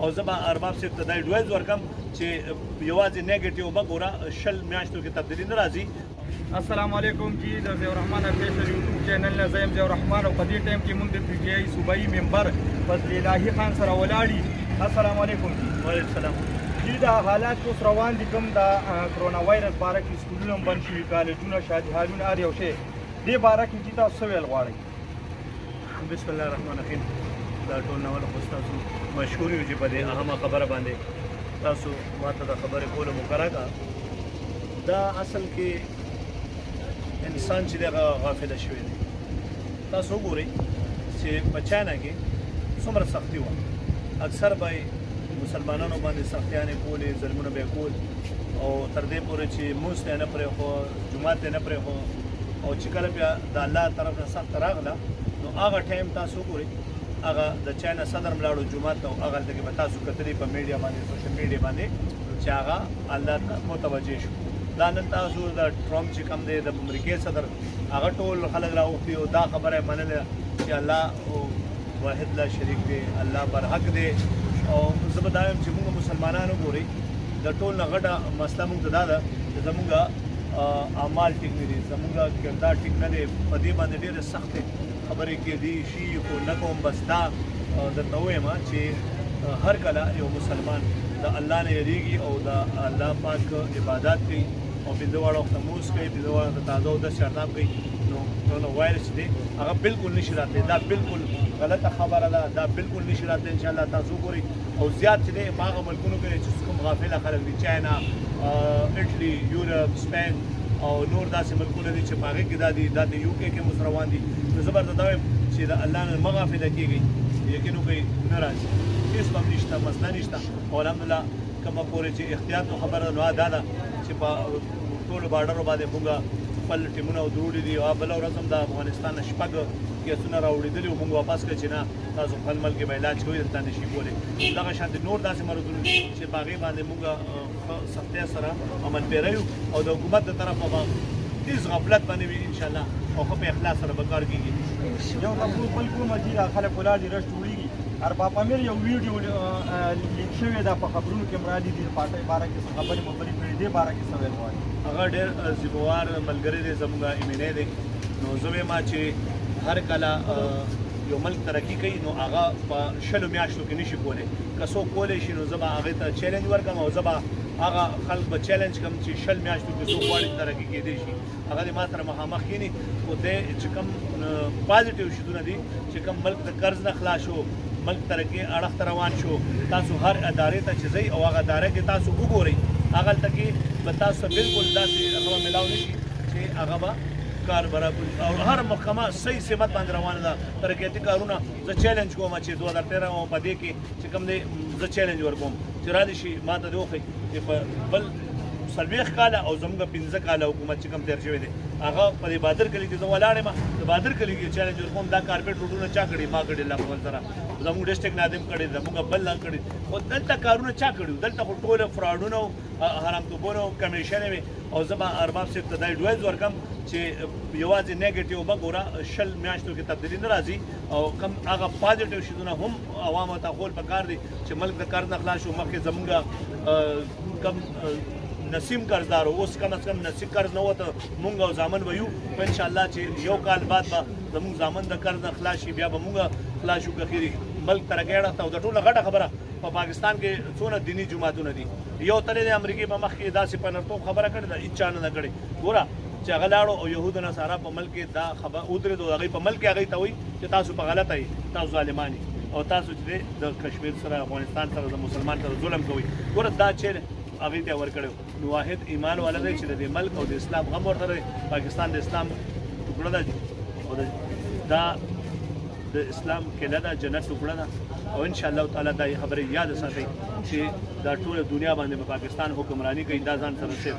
او زه به ارباب صاحب ته دا ایډوایز ورکم چې یوازې نیګیټیو مه ګوره 20 میاشتو کې تبدیلي نه راځي. السلام علیکم جی د ضیاء الرحمن افیشل یوټیوب چینل نه زه یم ضیاء الرحمن او په دې ټایم کې موږ د پی ټی آی صوبایي ممبر فضل الهي خان سره ولاړ یو. السلام علیکم. وعلیکم السلام. جی دا حالات اوس روان دي کوم د کرونا وایرس باره کې سکولونه هم بند شوي کالجونه شادي هالونه هر یو شی دې باره کې چې تاسو څه ویل غواړئ؟ بسم الله الرحمن الرحیم. دا ټول ناول خو تاسو مشهور یو چې په دې اهمه خبره باندې تاسو ماته د خبرې کولو مقرره کړه. دا اصل کې انسان چې دغه غافل شوی دی. تاسو وګورئ چې په چاینا کې څومره سختي وه. اکثر به مسلمانانو باندې سختیانې کولې، ظلمونه به یې کول او تر دې پورې چې مونځ ته یې نه پرېښو، جومات ته یې نه پرېښو او چې کله بیا د الله طرف نه سخته راغله نو هغه ټایم تاسو وګورئ هغه د چاینا صدر ملاړو جومات ته او هغه هلته کې به تاسو کتلي په میډیا باندې سوشل میډیا باندې چې هغه الله ته متوجه شو. دا نن تاسو د ټرمپ چې کوم دی د امریکې صدر هغه ټول خلک راوښتي او دا خبره یې منله چې الله واحد لا شریک دی، الله برحق دی. او زه به دا وایم چې موږ مسلمانان وګورئ د ټول نه غټه مسله موږ ته دا ده چې زموږ اعمال ټیک نه دي، زموږ کردار ټیک نه دی. په دې باندې ډېرې سختې خبرې کېدی شي خو نه کوم. بس دا درته ووایم چې هر کله یو مسلمان د الله نه یریږي او د الله پاک عبادت کوي او پنځه واړه وخته لمونځ کوي، پنځه واړه د تازه اودس چارنام کوي نو کرونا وایرس دی هغه بالکل نشي راتلی. دا بالکل غلطه خبره ده، دا بالکل نشي راتلی. انشاءالله تاسو وګورئ او زیات چې دی په هغه ملکونو کې چې کوم غافله خلک دي، چاینا، اټلي، یورپ، سپین او نور داسې ملکونه دي چې په هغې کې دا د یو کې هم اوس روان دي. نو زه به درته وایم چې د الله نه مه غافله کېږئ، یقین وکړئ نه راځي، هېڅ هم نشته، مسله نشته. او الحمدلله کومه پورې چې احتیاط خبره نو دا ده چې په ټولو بارډرو باندې موږ خپل ټیمونه ودروړي دي. او بله ورځ هم د افغانستان نه 6 کیسونه راوړېدلي وو، موږ واپس کړه چې نه تاسو خپل ملک کې به علاج کوئ، دلته نشي کولی. دغه شانتې نور داسې مرضونه چې په هغې باندې موږ سختۍ سره عمل پیری یو او د حکومت د طرفه به هېڅ غفلت به نه وي انشاءالله او ښه په اخلاص سره به کار کېږي. یو تاسو بل کومه چې دا خلک ولاړ دي رش جوړېږي ارباب امیر یو ویډیو لیک شوې ده په خبرونو کې مرادي دي پارټۍ باره کې څه خبرې کړي دې باره کې څه ویل غواړي؟ هغه ډېر ذمهوار ملګری دی، زموږ ایمینی دی. نو زه وایم چې هر کله یو ملک ترقي کوي نو هغه په 20 میاشتو کې نشي کولی. که څوک کولی شي نو زه به هغې ته چیلنج ورکړم او زه به هغه خلک به چیلنج کړم چې 20 میاشتو کې څوک غواړي ترقي کېدی شي هغه دې ما سره مخامخ کښېني. خو دی چې کوم پازیټیو شیدونه دي چې کوم ملک د قرض نه خلاص شو، ملک ترقي اړخ ته روان شو، تاسو هر ادارې ته چې ځئ او هغه اداره کې تاسو وګورئ هغلته کې به تاسو بالکل داسې هغه میلاو نه شي چې هغه به کار برابر او هر محکمه صحیح سمت باندې روانه ده. ترقیاتي کارونه زه چیلنج کوم چې 2013 په دې کې چې کوم دی زه چیلنج ورکوم چې را دې شي ما ته دې وښیي چې په بل 40 کاله او زموږ 15 کاله حکومت چې کوم تېر شوی دی هغه په دې بادر کلي کې زه ولاړ یم. د بادر کلي کې چیلنج ورکوم دا کارپېټ روډونه چا کړي؟ ما کړي الله په فضل سره. زموږ ډسټرکټ ناظم کړي، زموږ بل کړي. خو دلته کارونه چا کړي؟ دلته خو ټوله فراډونه او حرامتوبونه او کمیشنې وې. او زه به ارباب صاحب ته دا ایډوایز ورکم چې یوازې نیګیټیو مه ګوره 20 میاشتو کې تبدیلي نه راځي او کم هغه پازیټیو شیدونه هم عوامو ته ښول پکار دي چې ملک د قرض نه خلاص شو. مخکې زموږ کم نسیم قرضدار اوس کم از کم نسیم قرض نه وته مونږ او زامن به یو په انشاءالله چې یو کال بعد به زموږ زامن د قرض نه خلاص شي بیا به مونږ خلاص شو. که خیري ملک ترقۍ اړخ ته او د ټوله غټه خبره په پاکستان کې څونه دیني جوماتونه دي. یو تللی د امریکې په مخ کې داسې په نرتوب خبره کړې ده هېڅ چا نه ده کړې. ګوره چې هغه لاړو او یهود نصارا په ملک کې دا خبر ودرېدو هغوی په ملک کې هغوی ته وایي چې تاسو په غلطه یې، تاسو ظالمان یې او تاسو چې د کشمیر سره افغانستان سره د مسلمان سره ظلم کوئ. ګوره دا چیرې هغې ته ورکړی نو واحد ایمان والا دی چې د دې ملک او د اسلام غم ورته دی. پاکستان د اسلام ټوکړه ده او دا د اسلام کله ده، جنت ټوکړه ده او انشاءالله تعالی دا خبرې یاد ساتئ چې دا ټوله دنیا باندې په پاکستان حکمرانی کوي. دا ځان سره سیف